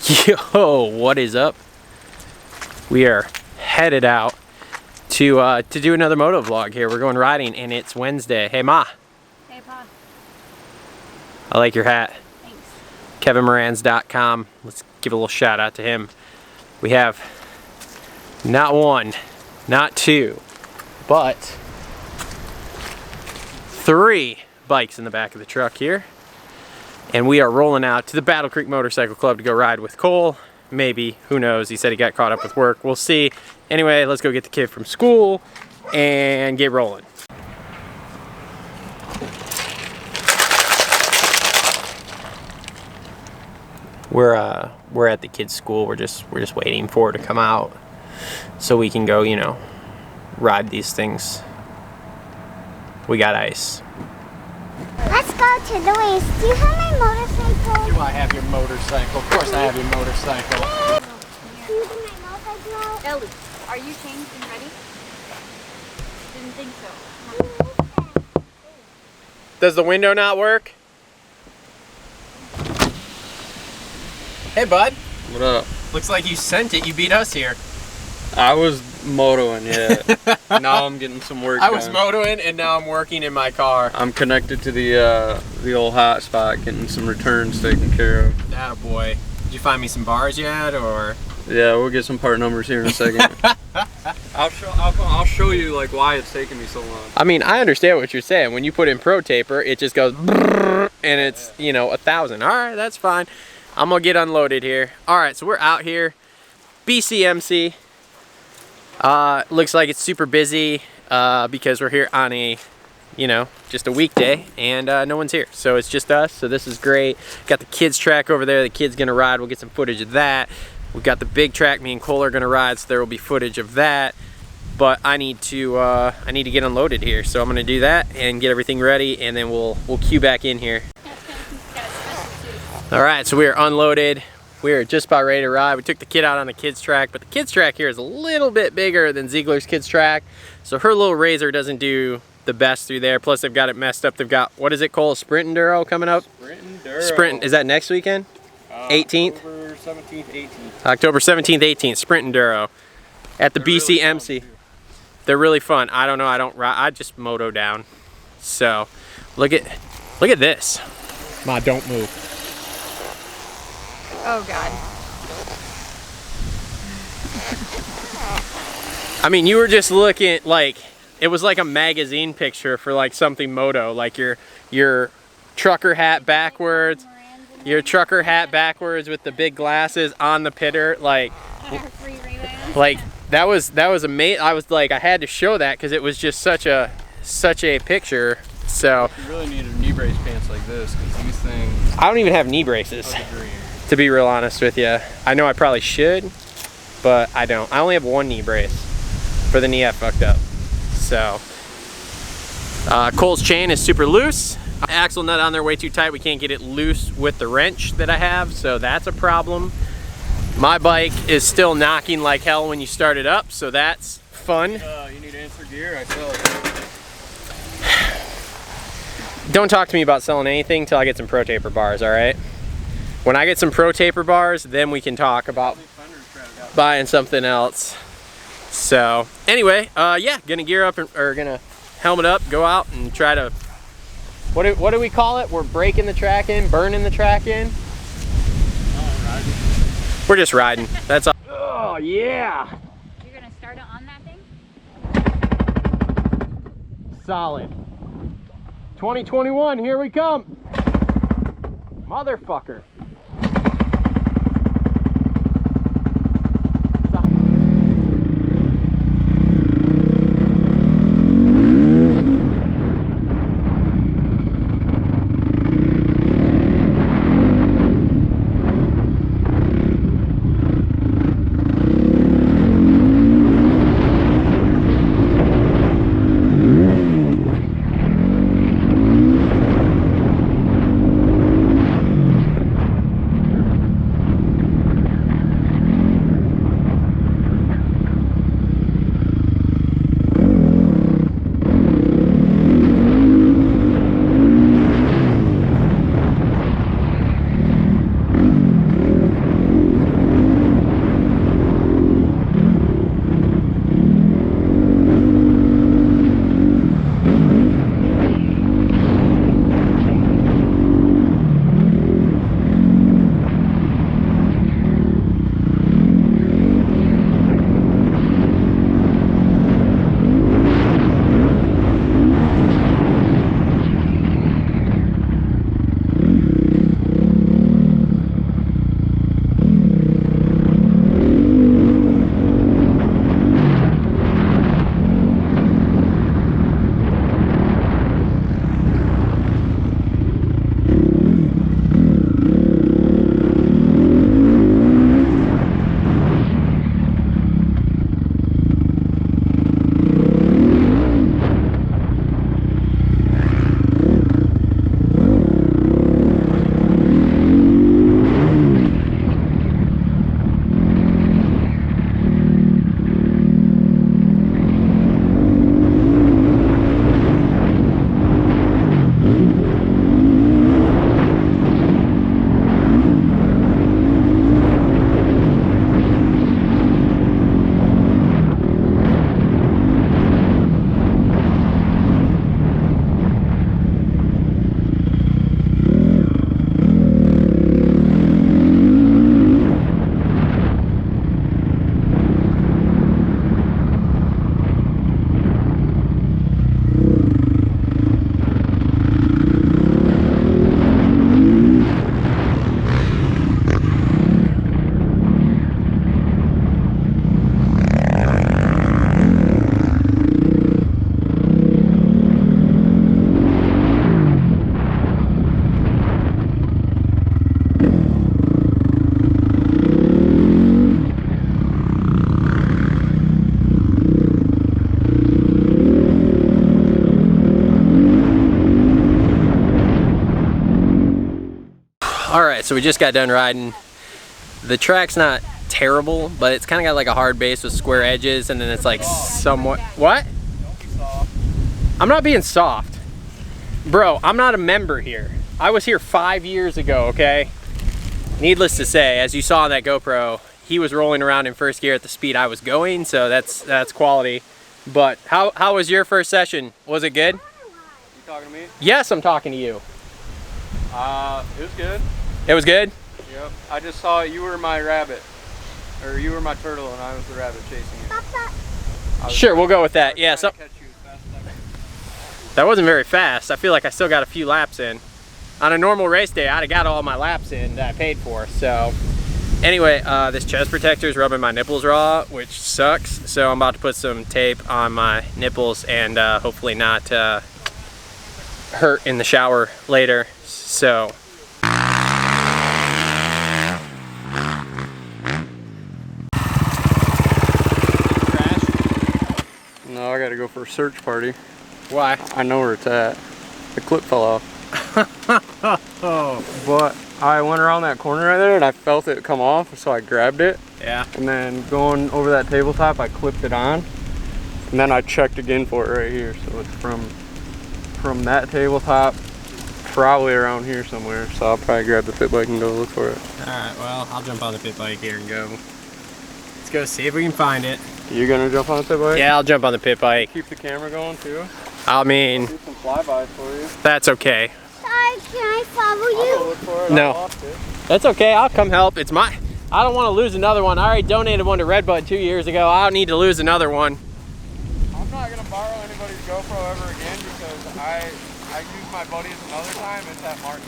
Yo, what is up? We are headed out to do another moto vlog here. We're going riding and it's Wednesday. Hey Ma. Hey Pa. I like your hat. Thanks. KevinMorans.com. Let's give a little shout out to him. We have not one, not two, but 3 bikes in the back of the truck here. And we are rolling out to the Battle Creek Motorcycle Club to go ride with Cole. Maybe, who knows? He said he got caught up with work. We'll see. Anyway, let's go get the kid from school and get rolling. We're at the kid's school. We're just waiting for her to come out so we can go, you know, ride these things. We got ice. Let's go to the race. Do you have my motorcycle? Do I have your motorcycle? Of course I have your motorcycle. Do you have my motorcycle? Ellie, are you changed and ready? Didn't think so. Does the window not work? Hey bud. What up? Looks like you sent it. You beat us here. I was motoing, yeah. Now I'm getting some work I was done. motoing and now I'm working in my car. I'm connected to the old hot spot, getting some returns taken care of. Attaboy. Did you find me some bars yet, or? Yeah, we'll get some part numbers here in a second. I'll show you like why it's taking me so long. I mean, I understand what you're saying. When you put in Pro Taper, it just goes brrr, and it's, you know, 1,000. All right, that's fine. I'm gonna get unloaded here. All right, so we're out here, BCMC. Looks like it's super busy because we're here on a, you know, just a weekday and no one's here. So it's just us, so this is great. Got the kids track over there. The kid's gonna ride. We'll get some footage of that. We've got the big track me and Cole are gonna ride, so there will be footage of that. But I need to get unloaded here. So I'm gonna do that and get everything ready and then we'll cue back in here. All right, so we are unloaded. We are just about ready to ride. We took the kid out on the kids track, but the kids track here is a little bit bigger than Ziegler's kids track. So her little Razor doesn't do the best through there. Plus they've got it messed up. They've got, what is it, Cole? Sprint Enduro coming up? Sprint Enduro. Sprint, is that next weekend? 18th? October 17th, 18th. October 17th, 18th, Sprint Enduro at the BCMC. Really, they're really fun. I don't know, I don't ride, I just moto down. So, look at this. Ma, don't move. Oh God. I mean, you were just looking like, it was like a magazine picture for like something moto, like your trucker hat backwards, with the big glasses on the pitter, like that was amazing. I was like, I had to show that because it was just such a picture. So You really need knee brace pants like this because these things. I don't even have knee braces, to be real honest with you. I know I probably should, but I don't. I only have one knee brace for the knee I fucked up. So Cole's chain is super loose. Axle nut on there way too tight. We can't get it loose with the wrench that I have, so that's a problem. My bike is still knocking like hell when you start it up, so that's fun. You need answer gear, I sell it. Don't talk to me about selling anything until I get some Pro Taper bars, all right? When I get some Pro Taper bars, then we can talk about buying something else. So anyway, yeah, gonna gear up or gonna helmet up, go out and try to, what do we call it? We're breaking the track in, burning the track in. We're just riding. That's all. Oh yeah. You're gonna start it on that thing? Solid. 2021, here we come. Motherfucker. so we just got done riding. The track's not terrible, but it's kind of got like a hard base with square edges, and then it's like somewhat, what? Don't be soft. I'm not being soft. Bro, I'm not a member here. I was here 5 years ago, okay? Needless to say, as you saw on that GoPro, he was rolling around in first gear at the speed I was going, so that's quality. But how was your first session? Was it good? You talking to me? Yes, I'm talking to you. It was good. It was good? Yep. I just saw you were my rabbit. Or you were my turtle and I was the rabbit chasing you. Sure, we'll go with that. Yeah, so Catch you as fast as I could. that wasn't very fast. I feel like I still got a few laps in. On a normal race day, I'd have got all my laps in that I paid for. So anyway, this chest protector is rubbing my nipples raw, which sucks. So I'm about to put some tape on my nipples and hopefully not hurt in the shower later. So No, I gotta go for a search party. why? I know where it's at. The clip fell off. Oh, But I went around that corner right there and I felt it come off, so I grabbed it. yeah. And then going over that tabletop, I clipped it on. And then I checked again for it right here. So it's from that tabletop, probably around here somewhere. So I'll probably grab the pit bike and go look for it. All right, well, I'll jump on the pit bike here and go. Let's go see if we can find it. You gonna jump on the pit bike? Yeah, I'll jump on the pit bike. Keep the camera going too. I mean, Do some flybys for you. that's okay. Sorry, can I follow I'll go you? look for it. No. I lost it. That's okay, I'll come help. It's my, I don't want to lose another one. I already donated one to Redbud 2 years ago. I don't need to lose another one. I'm not gonna borrow anybody's GoPro ever again because I used my buddy's another time. It's at Martin.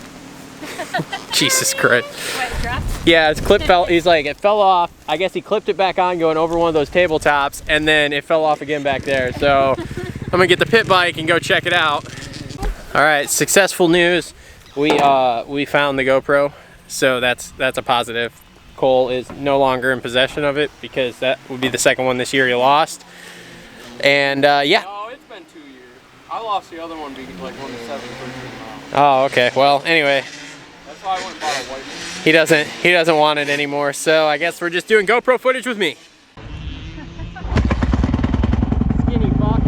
Jesus Christ. What, dropped? Yeah, his clip fell, he's like, it fell off. I guess he clipped it back on going over one of those tabletops and then it fell off again back there. So I'm gonna get the pit bike and go check it out. All right, successful news. We found the GoPro, so that's a positive. Cole is no longer in possession of it because that would be the second one this year he lost. And yeah. No, it's been 2 years. I lost the other one being like on the 7th or Oh, okay. Well, anyway, That's why I went and bought a white one. he doesn't want it anymore. So I guess we're just doing GoPro footage with me. Skinny fox.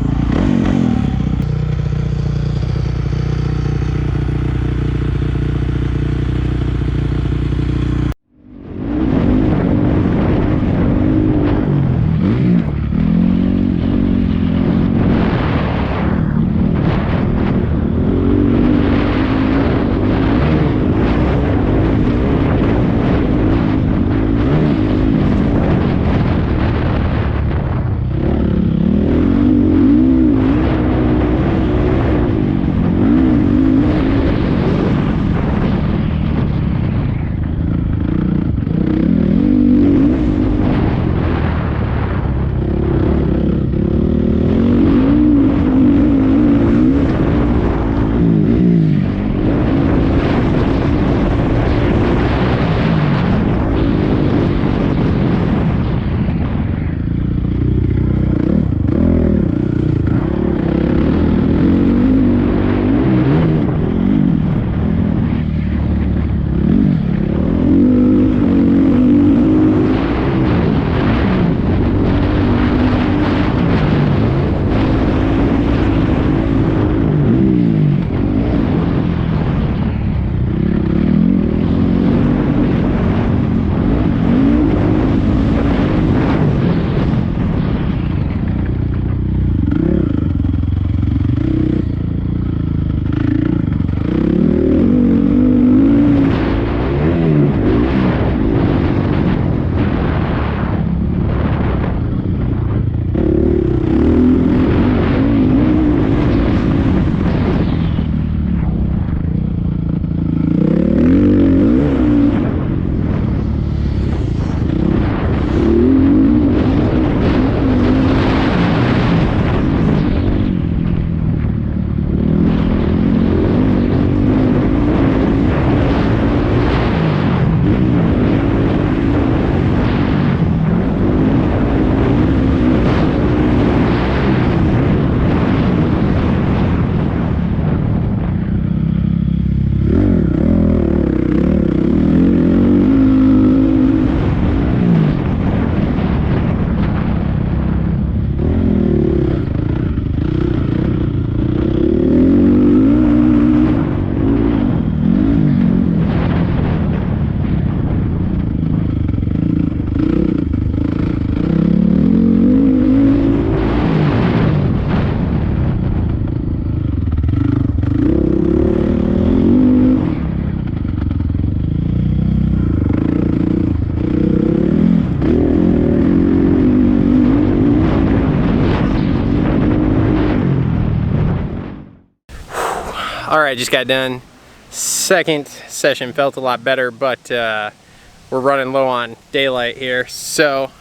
All right, just got done. Second session felt a lot better, but we're running low on daylight here. So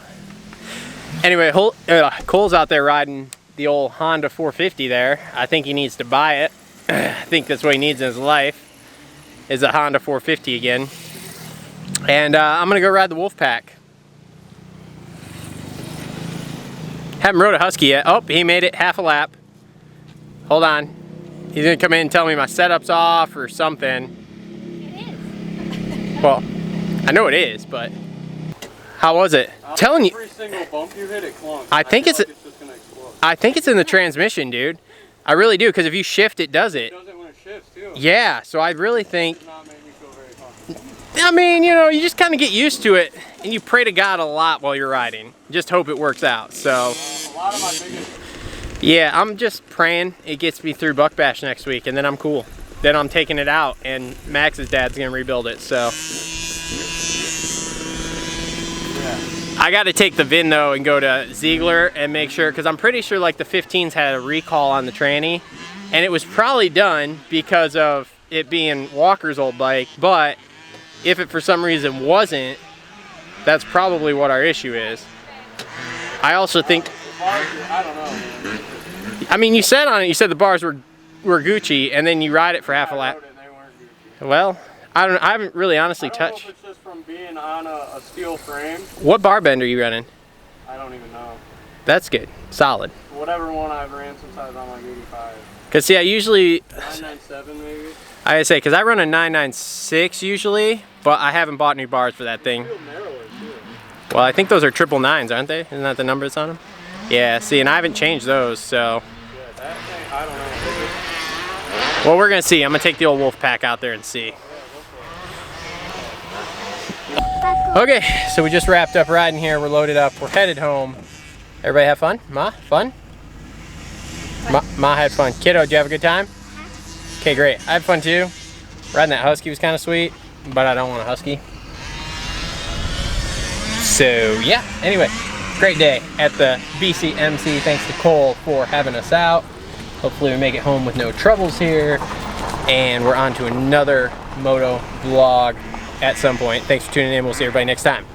anyway, Cole's out there riding the old Honda 450 there. I think he needs to buy it. I think that's what he needs in his life, is a Honda 450 again. And I'm gonna go ride the Wolfpack. Haven't rode a Husky yet. Oh, he made it half a lap. Hold on. He's gonna come in and tell me my setup's off or something. It is. Well, I know it is, but how was it? Telling you. Every single bump you hit, it clunks. I think it's just gonna explode. I think it's in the transmission, dude. I really do, because if you shift, it does it. It does it when it shifts too. Yeah, so I really think. It does not make me feel very comfortable. I mean, you know, you just kind of get used to it, and you pray to God a lot while you're riding. Just hope it works out. So. A lot of my biggest. Yeah, I'm just praying it gets me through Buck Bash next week, and then I'm cool. Then I'm taking it out, and Max's dad's gonna rebuild it. So. Yeah. I got to take the VIN though and go to Ziegler and make sure, because I'm pretty sure like the 15s had a recall on the tranny, and it was probably done because of it being Walker's old bike. But if it for some reason wasn't, that's probably what our issue is. I also think. I don't know, man. I mean, you said on it, you said the bars were Gucci, and then you ride it for half a lap. And they weren't Gucci. Well, I don't. I haven't really honestly I don't know touched. if it's just from being on a steel frame. What bar bend are you running? I don't even know. That's good, solid. Whatever one I've ran since I was on like 85. Cause see, I usually. 997 maybe. I say, cause I run a 996 usually, but I haven't bought new bars for that thing. Feel narrower too. Well, I think those are 999s, aren't they? Isn't that the numbers on them? Yeah. See, and I haven't changed those, so. Yeah, that thing, I don't know. Well, we're gonna see. I'm gonna take the old Wolfpack out there and see. Okay, so we just wrapped up riding here. We're loaded up. We're headed home. Everybody have fun? Ma, fun? Ma had fun. Kiddo, did you have a good time? Okay, great. I had fun too. Riding that Husky was kind of sweet, but I don't want a Husky. So yeah, anyway, great day at the BCMC. Thanks to Cole for having us out. Hopefully we make it home with no troubles here. And we're on to another Moto vlog at some point. Thanks for tuning in. We'll see everybody next time.